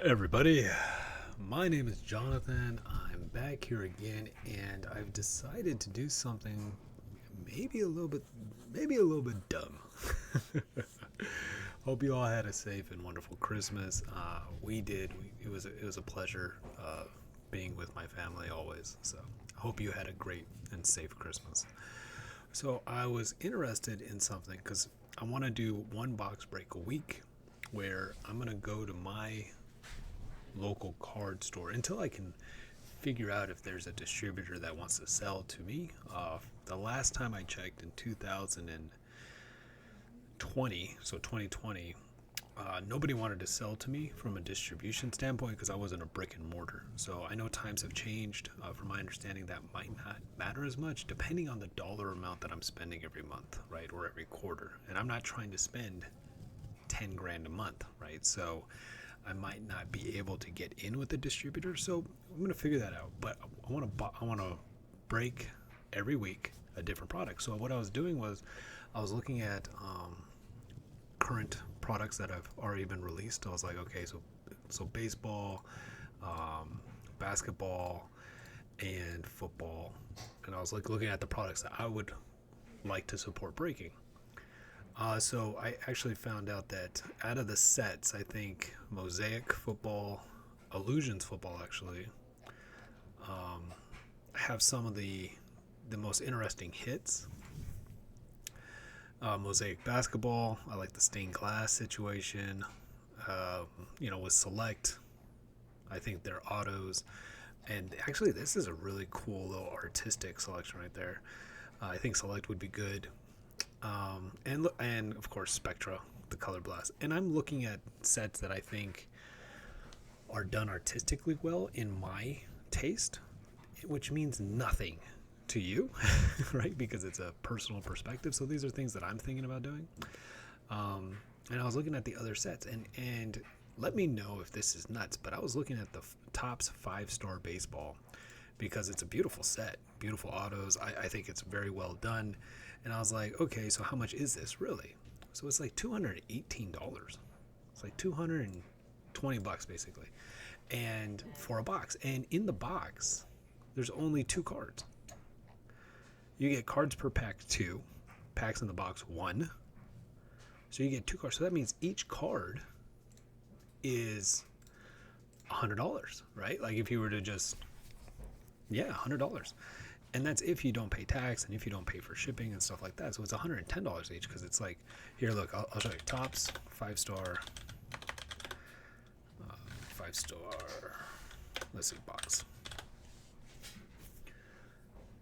Everybody, my name is Jonathan. I'm back here again, and I've decided to do something maybe a little bit, dumb. Hope you all had a safe and wonderful Christmas. We did. It was a pleasure being with my family always. So I hope you had a great and safe Christmas. So I was interested in something because I want to do one box break a week, where I'm gonna go to my local card store until I can figure out if there's a distributor that wants to sell to me. The last time I checked in 2020, so 2020, nobody wanted to sell to me from a distribution standpoint because I wasn't a brick and mortar. So I know times have changed. From my understanding, that might not matter as much depending on the dollar amount that I'm spending every month, right, or every quarter. And I'm not trying to spend 10 grand a month, right? So I might not be able to get in with the distributor. So I'm going to figure that out. But I want to break every week a different product. So what I was doing was I was looking at current products that have already been released. I was like, okay, so baseball, basketball, and football. And I was like looking at the products that I would like to support breaking. So I actually found out that out of the sets, I think Mosaic football, Illusions football actually, have some of the most interesting hits. Mosaic basketball, I like the stained glass situation. With Select, I think their autos, and actually this is a really cool little artistic selection right there. I think Select would be good. And of course Spectra, the color blast. And I'm looking at sets that I think are done artistically well in my taste, which means nothing to you, right? Because it's a personal perspective. So these are things that I'm thinking about doing. And I was looking at the other sets, and let me know if this is nuts, but I was looking at the Topps 5-star baseball because it's a beautiful set, beautiful autos. I think it's very well done. And I was like, okay, so how much is this really? So it's like $218. It's like $220 basically. And for a box. And in the box, there's only 2 cards. You get cards per pack 2, packs in the box 1. So you get 2 cards. So that means each card is $100, right? Like if you were to just, $100. And that's if you don't pay tax and if you don't pay for shipping and stuff like that. So it's $110 each, because it's like, here, look, I'll show you. Topps 5-star, 5-star, let's see, box.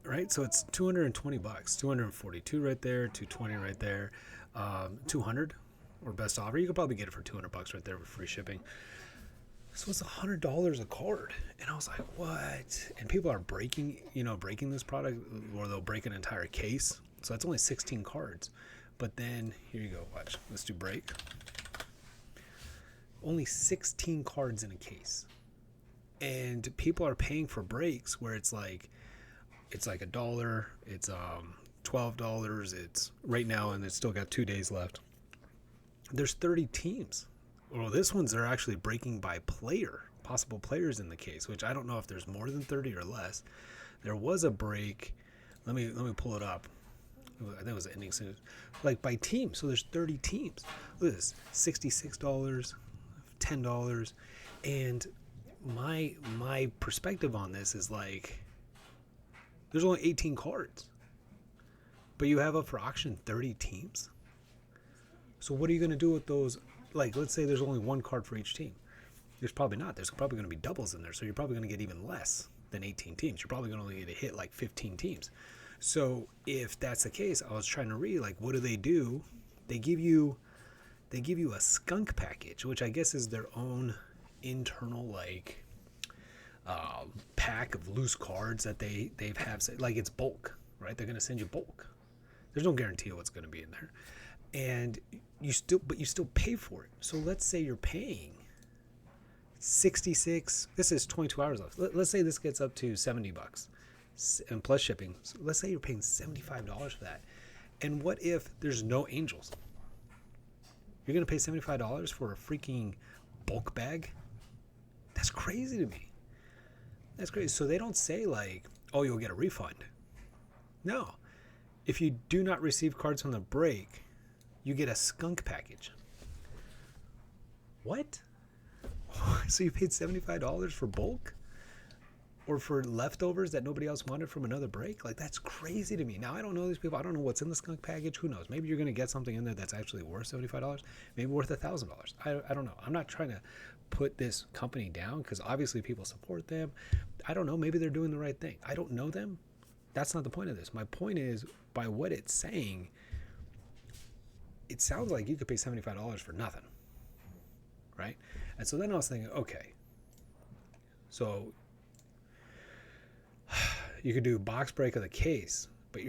Right, so it's $220, $242 right there, $220 right there, $200 or best offer. You could probably get it for $200 right there with free shipping. So it's $100 a card, and I was like, "What?" And people are breaking this product, or they'll break an entire case. So that's only 16 cards. But then here you go. Watch. Let's do break. Only 16 cards in a case, and people are paying for breaks where it's like $1. It's $12. It's right now, and it's still got 2 days left. There's 30 teams. Well, this one's they're actually breaking by player, possible players in the case, which I don't know if there's more than 30 or less. There was a break. Let me pull it up. I think it was ending soon. Like by team. So there's 30 teams. Look at this. $66, $10. And my perspective on this is like, there's only 18 cards. But you have up for auction 30 teams. So what are you going to do with those? Like, let's say there's only 1 card for each team. There's probably not. There's probably going to be doubles in there. So you're probably going to get even less than 18 teams. You're probably going to only get a hit like 15 teams. So if that's the case, I was trying to read, like, what do? They give you a skunk package, which I guess is their own internal, like, pack of loose cards that they have. Like, it's bulk, right? They're going to send you bulk. There's no guarantee of what's going to be in there. And you still pay for it. So let's say you're paying 66. This is 22 hours left. Let's say this gets up to $70 and plus shipping. So let's say you're paying $75 for that. And what if there's no angels? You're going to pay $75 for a freaking bulk bag? That's crazy to me. That's crazy. So they don't say like, oh, you'll get a refund. No. If you do not receive cards from the break, you get a skunk package. What? So you paid $75 for bulk? Or for leftovers that nobody else wanted from another break? Like, that's crazy to me. Now, I don't know these people. I don't know what's in the skunk package. Who knows? Maybe you're going to get something in there that's actually worth $75. Maybe worth $1,000. I don't know. I'm not trying to put this company down because obviously people support them. I don't know. Maybe they're doing the right thing. I don't know them. That's not the point of this. My point is, by what it's saying, it sounds like you could pay $75 for nothing. Right? And so then I was thinking, okay, so you could do box break of the case, but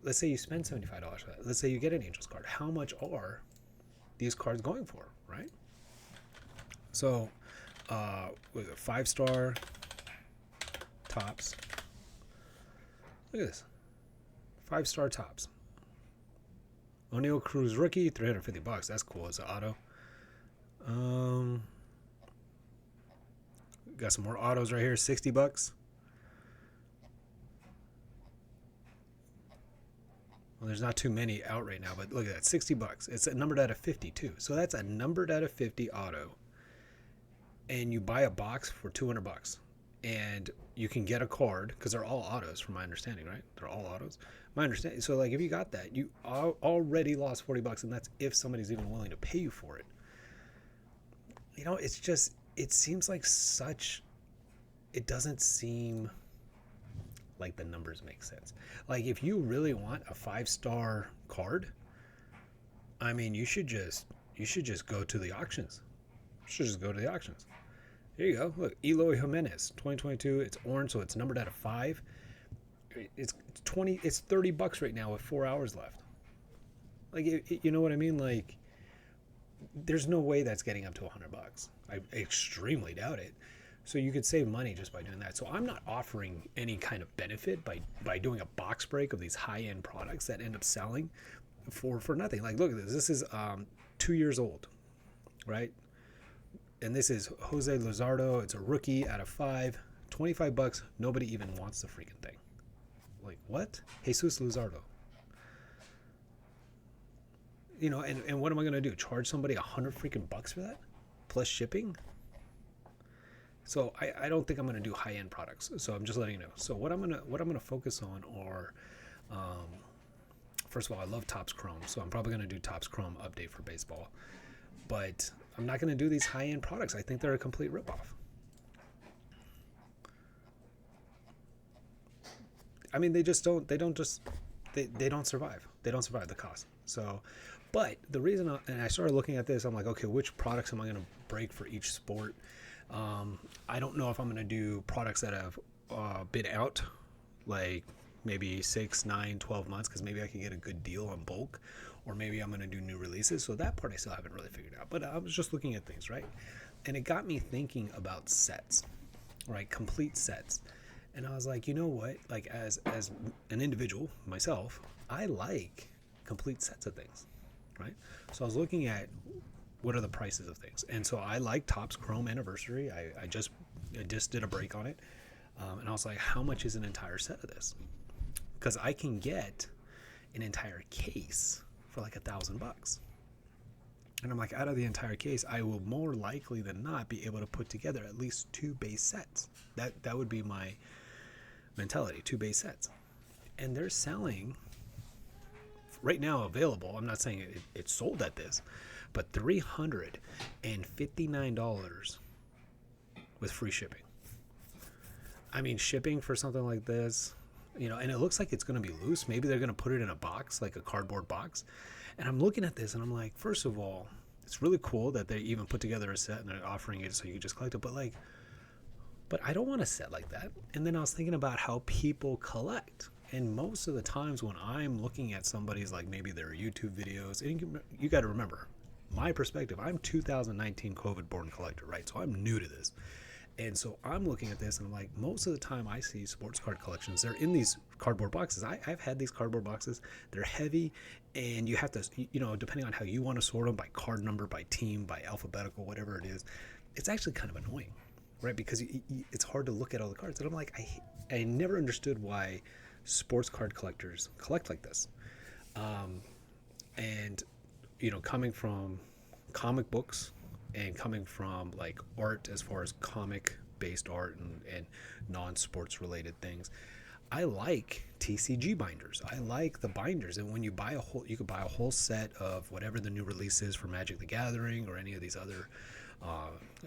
let's say you spend $75 for that. Let's say you get an Angels card. How much are these cards going for, right? So, with a 5-star tops. Look at this. 5-star tops. O'Neal Cruz rookie, $350. That's cool. It's an auto. Got some more autos right here, $60. Well, there's not too many out right now, but look at that, $60. It's numbered out of 50 too. So that's a numbered out of 50 auto. And you buy a box for $200. And you can get a card, because they're all autos from my understanding, right? They're all autos. My understanding. So like if you got that, you already lost $40, and that's if somebody's even willing to pay you for it. You know, it's just, it seems like it doesn't seem like the numbers make sense. Like if you really want a 5-star card, I mean, you should just go to the auctions. You should just go to the auctions. There you go. Look, Eloy Jimenez, 2022. It's orange, so it's numbered out of 5. It's $30 right now with 4 hours left. Like, you know what I mean? Like, there's no way that's getting up to $100. I extremely doubt it. So you could save money just by doing that. So I'm not offering any kind of benefit by doing a box break of these high-end products that end up selling for nothing. Like, look at this. This is 2 years old, right? And this is Jose Luzardo. It's a rookie out of 5. $25. Nobody even wants the freaking thing. Like, what? Jesus Luzardo. You know, and what am I going to do? Charge somebody $100 freaking bucks for that? Plus shipping? So I don't think I'm going to do high-end products. So I'm just letting you know. So what I'm gonna focus on are, first of all, I love Topps Chrome, so I'm probably going to do Topps Chrome update for baseball. But I'm not going to do these high-end products. I think they're a complete ripoff. I mean, they don't survive. They don't survive the cost. So, but the reason, and I started looking at this, I'm like, okay, which products am I going to break for each sport? I don't know if I'm going to do products that have been out, like maybe 6, 9, 12 months, because maybe I can get a good deal on bulk, or maybe I'm going to do new releases. So that part I still haven't really figured out. But I was just looking at things, right? And it got me thinking about sets, right? Complete sets. And I was like, you know what? Like as an individual, myself, I like complete sets of things, right? So I was looking at what are the prices of things. And so I like Topps Chrome Anniversary. I just did a break on it. And I was like, how much is an entire set of this? Because I can get an entire case for like $1,000. And I'm like, out of the entire case, I will more likely than not be able to put together at least 2 base sets. That would be my mentality, 2 base sets. And they're selling right now available. I'm not saying it's sold at this, but $359 with free shipping. I mean, shipping for something like this, you know, and it looks like it's going to be loose. Maybe they're going to put it in a box, like a cardboard box. And I'm looking at this and I'm like, first of all, it's really cool that they even put together a set and they're offering it so you can just collect it. But I don't want a set like that. And then I was thinking about how people collect. And most of the times when I'm looking at somebody's, like maybe their YouTube videos, and you got to remember, my perspective, I'm 2019 COVID born collector, right? So I'm new to this. And so I'm looking at this and I'm like, most of the time I see sports card collections, they're in these cardboard boxes. I've had these cardboard boxes. They're heavy, and you have to, you know, depending on how you want to sort them, by card number, by team, by alphabetical, whatever it is, it's actually kind of annoying. right? Because it's hard to look at all the cards. And I'm like, I never understood why sports card collectors collect like this. And coming from comic books and coming from like art, as far as comic based art and non-sports related things, I like TCG binders. I like the binders. And when you buy you could buy a whole set of whatever the new release is for Magic the Gathering or any of these other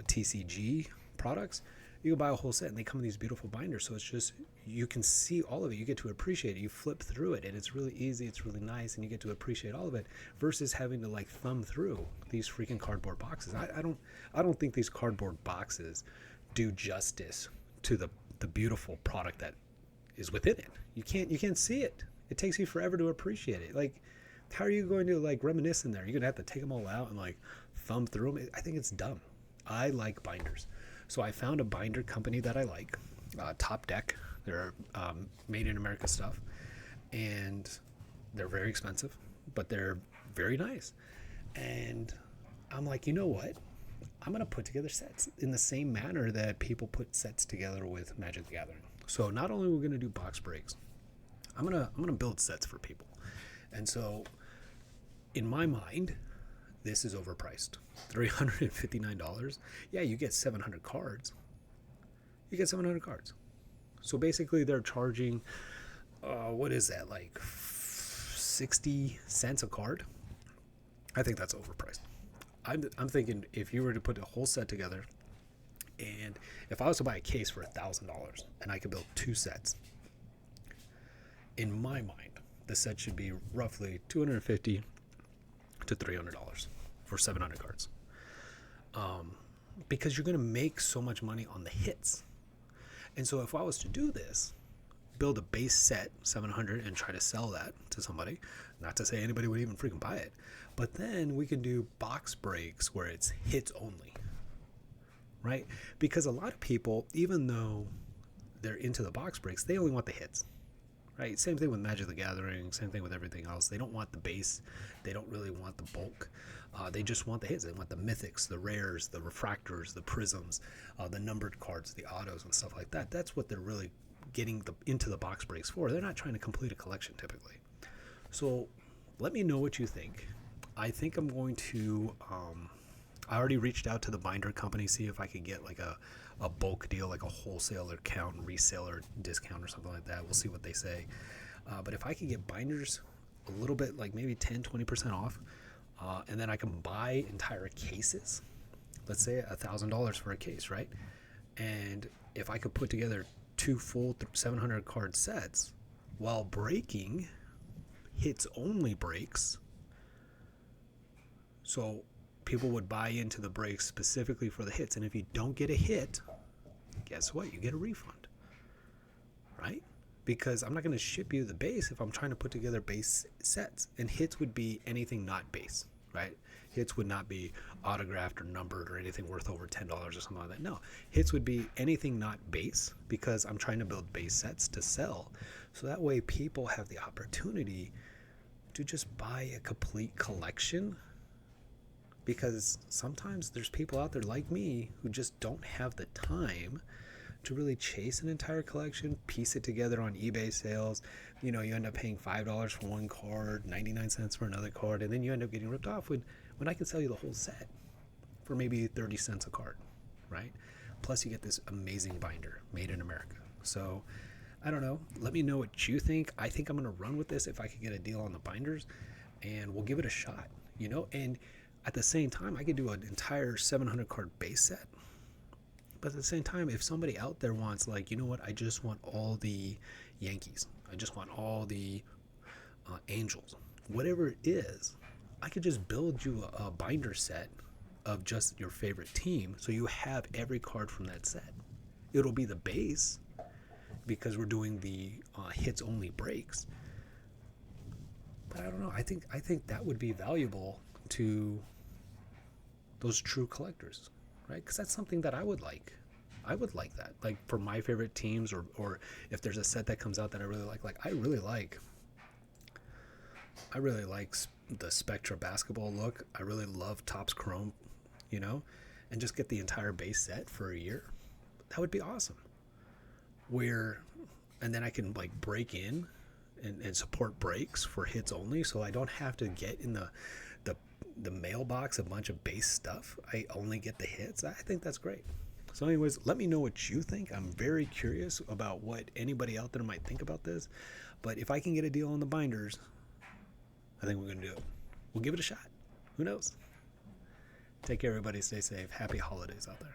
TCG products. You can buy a whole set and they come in these beautiful binders. So it's just, you can see all of it. You get to appreciate it. You flip through it and it's really easy. It's really nice. And you get to appreciate all of it versus having to like thumb through these freaking cardboard boxes. I don't think these cardboard boxes do justice to the beautiful product that is within it. You can't see it. It takes you forever to appreciate it. Like, how are you going to like reminisce in there? You're gonna have to take them all out and like thumb through them. I think it's dumb. I like binders, so I found a binder company that I like, Top Deck. They're made in America stuff, and they're very expensive, but they're very nice. And I'm like, you know what? I'm gonna put together sets in the same manner that people put sets together with Magic the Gathering. So not only are we gonna do box breaks, I'm gonna build sets for people. And so, in my mind, this is overpriced. $359. Yeah, you get 700 cards. You get 700 cards. So basically, they're charging, what is that, like 60 cents a card? I think that's overpriced. I'm thinking if you were to put a whole set together, and if I was to buy a case for $1,000 and I could build 2 sets, in my mind, the set should be roughly $250 to $300 for 700 cards. Because you're going to make so much money on the hits. And so if I was to do this, build a base set, 700, and try to sell that to somebody, not to say anybody would even freaking buy it, but then we can do box breaks where it's hits only, right? Because a lot of people, even though they're into the box breaks, they only want the hits. Right? Same thing with Magic the Gathering, same thing with everything else. They don't want the base. They don't really want the bulk. They just want the hits. They want the mythics, the rares, the refractors, the prisms, the numbered cards, the autos, and stuff like that. That's what they're really getting into the box breaks for. They're not trying to complete a collection typically. So let me know what you think. I think I'm going to... I already reached out to the binder company, see if I could get like a bulk deal, like a wholesaler count, reseller discount or something like that. We'll see what they say. But if I could get binders a little bit, like maybe 10-20% off, and then I can buy entire cases, let's say $1,000 for a case, right? And if I could put together 2 full 700 card sets while breaking hits only breaks, so people would buy into the breaks specifically for the hits. And if you don't get a hit, guess what? You get a refund, right? Because I'm not going to ship you the base if I'm trying to put together base sets. And hits would be anything not base, right? Hits would not be autographed or numbered or anything worth over $10 or something like that. No, hits would be anything not base, because I'm trying to build base sets to sell. So that way people have the opportunity to just buy a complete collection. Because sometimes there's people out there like me who just don't have the time to really chase an entire collection, piece it together on eBay sales. You end up paying $5 for one card, 99 cents for another card, and then you end up getting ripped off when I can sell you the whole set for maybe 30 cents a card, right? Plus you get this amazing binder made in America. So I don't know. Let me know what you think. I think I'm going to run with this if I could get a deal on the binders, and we'll give it a shot, and at the same time, I could do an entire 700 card base set. But at the same time, if somebody out there wants, like, you know what, I just want all the Yankees, I just want all the Angels, whatever it is, I could just build you a binder set of just your favorite team, so you have every card from that set. It'll be the base, because we're doing the hits only breaks. But I don't know. I think that would be valuable to those true collectors, right? Because that's something that I would like. I would like that, like for my favorite teams, or if there's a set that comes out that I really like. Like I really like the Spectra basketball look. I really love Topps Chrome, and just get the entire base set for a year. That would be awesome. Where, and then I can like break in and support breaks for hits only, so I don't have to get in the mailbox a bunch of base stuff. I only get the hits. I think that's great. So anyways, let me know what you think. I'm very curious about what anybody out there might think about this. But if I can get a deal on the binders, I think we're going to do it. We'll give it a shot. Who knows? Take care, everybody. Stay safe. Happy holidays out there.